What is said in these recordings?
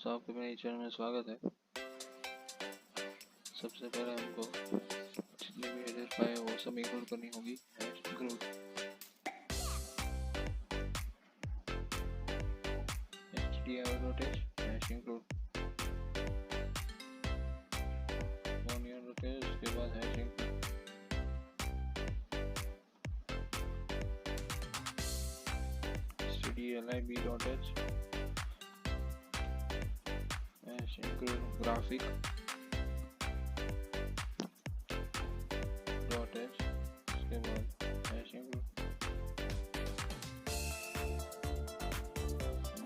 दोस्तों, आपके मेरे चैनल में स्वागत है। सबसे पहले हमको जितनी भी हेडर फाइल है वो सब इंक्लूड करनी होगी। इंक्लूड include उसके बाद stdlib.h include graphic.h उसके बाद include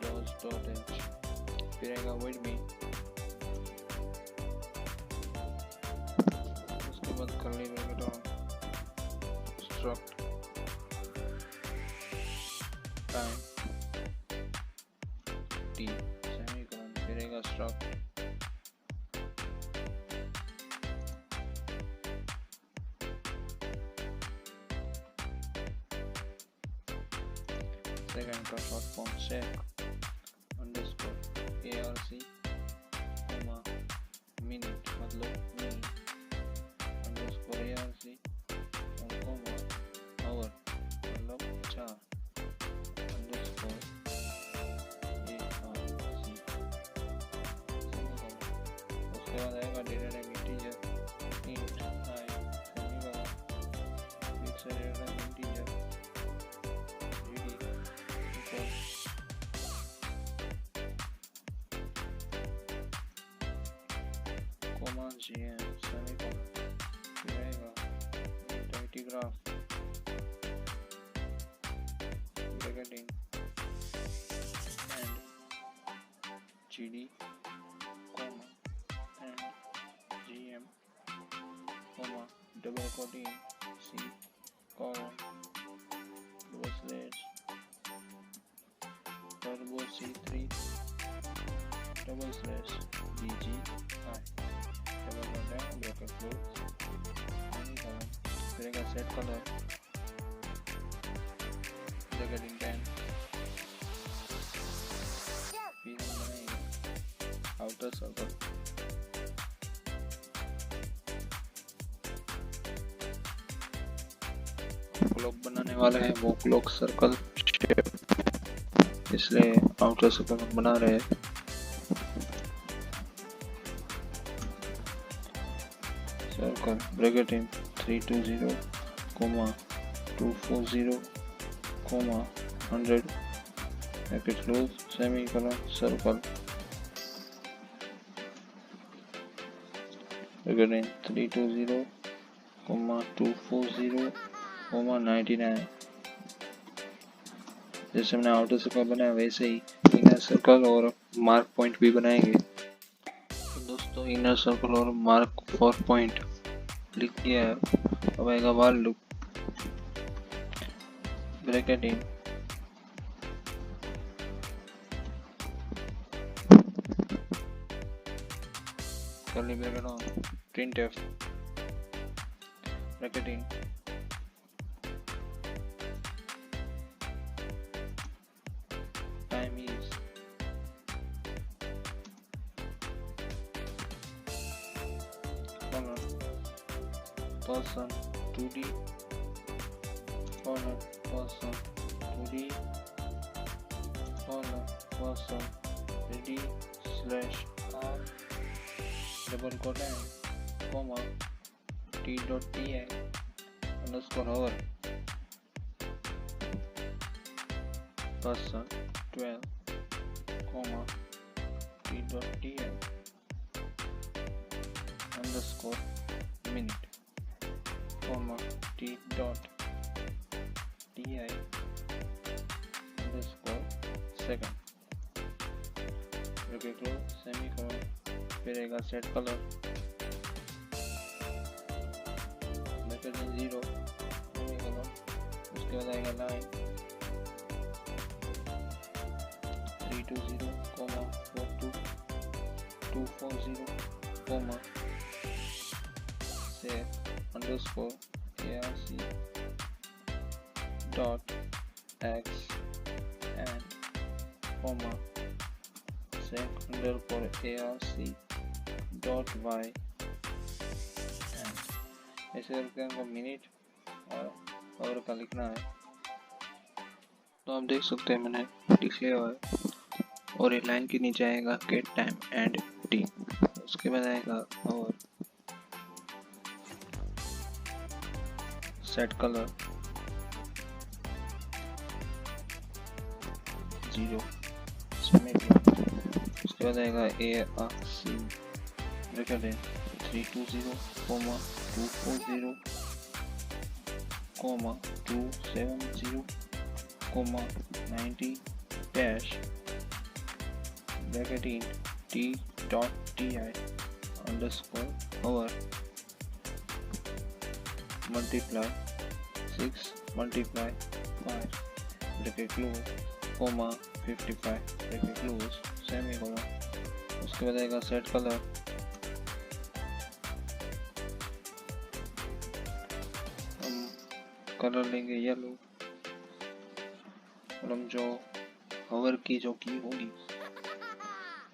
dos.h फिर आएगा with me, उसके बाद curly bracket on struct time t semicolon फिर आएगा struct second का short form check underscore arc comma minute मतलब minute underscore arc और comma hour मतलब 4 underscore arc उसके बाद आएगा data type integer int I semicolon फिर से data type integer gm semicolon फिर आएगा identity graph bracketing and gd comma and gm comma double quoting c colon double slash turbo c3 double slash dgi bracket close semicolon फिर आएगा set color bracket intent फिर हम बनाएंगे outer circle clock बनाने वाले हैं वो क्लॉक सर्कल शेप इसलिए आउटर सर्कल हम बना रहे हैं। circle bracket in 320 comma 240 comma 100 bracket close semicolon circle bracket in 320 comma 240 comma 99 जैसे हमने आउटर सर्कल बनाया वैसे ही इनर सर्कल और मार्क पॉइंट भी बनाएंगे। दोस्तों इनर सर्कल और मार्क 4 पॉइंट लिख दिया है। अब आएगा while loop bracket in curly bracket on printf bracket in time is person 2d colon person 2d colon person 3d slash r double quotation comma t.ti underscore hour person 12 comma t.ti underscore minute comma t.ti underscore second bracket close semicolon फिर आएगा set color bracket in 0 semicolon उसके बाद आएगा line 320 comma 240 comma save underscore arc dot x and comma sec_arc.y ऐसे करके हमको minute और our का लिखना है। तो आप देख सकते हैं मैंने लिख लिया है। और ये लाइन के नीचे आएगा गेट टाइम एंड टी, उसके बाद आएगा और सेट कलर 0 उसके बाद आएगा ARC ब्रैकेट है 320 240 270 90 dash bracket in t.ti underscore hour multiply 6 multiply 5 bracket close 55 bracket close semicolon। उसके बाद आएगा सेट कलर हम कलर लेंगे येलो और हम जो hover की जो की होगी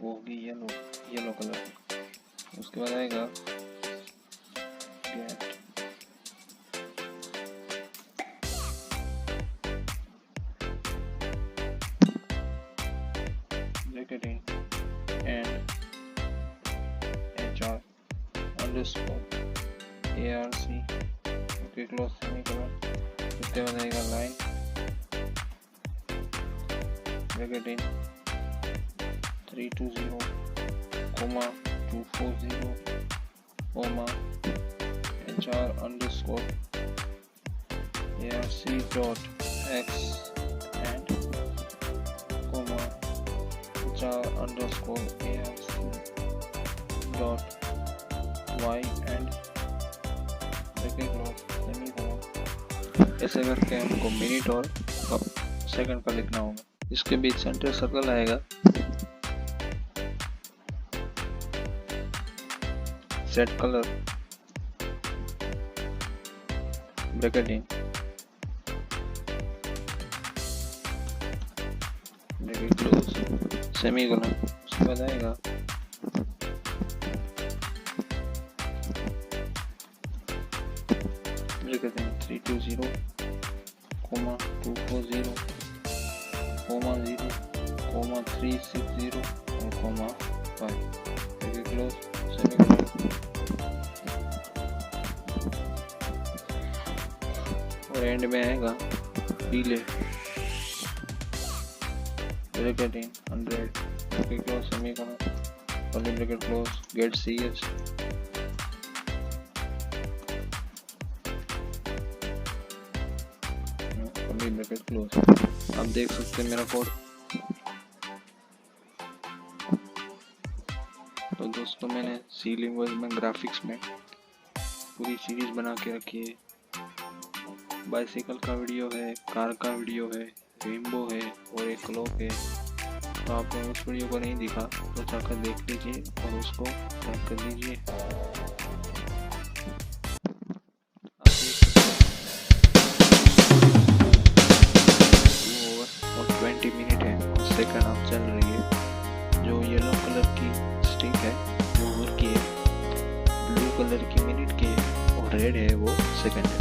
वो होगी येलो कलर। उसके बाद आएगा get bracket in and HR underscore ARC okay close semicolon. उसके बाद आएगा line bracket in 320 240 HR underscore ARC dot X and HR underscore ARC dot Y and semicolon. ऐसे करके हमको मिनट और सेकंड का लिखना होगा। इसके बीच सेंटर सर्कल आएगा, set colour bracket in bracket close semicolon. उसके बाद आएगा ब्रैकेट इन 320 240 0 360 और 5 ब्रैकेट क्लोज सेमीकोलन। और एंड में आएगा delay bracket in 100 bracket close semicolon curly bracket close get CH curly bracket close. आप देख सकते हैं मेरा कोड। तो दोस्तों मैंने सी लैंग्वेज में ग्राफिक्स में पूरी सीरीज बना के रखी है। बाइसिकल का वीडियो है, कार का वीडियो है, रेनबो है और एक क्लॉक है। तो आपने उस वीडियो को नहीं देखा तो जाकर देख लीजिए और उसको लाइक कर लीजिए। और 20 मिनट है और सेकंड आप चल रही है। जो येलो कलर की स्ट्रिंग है वो ओवर की है, ब्लू कलर की मिनट की है और रेड है वो सेकंड है।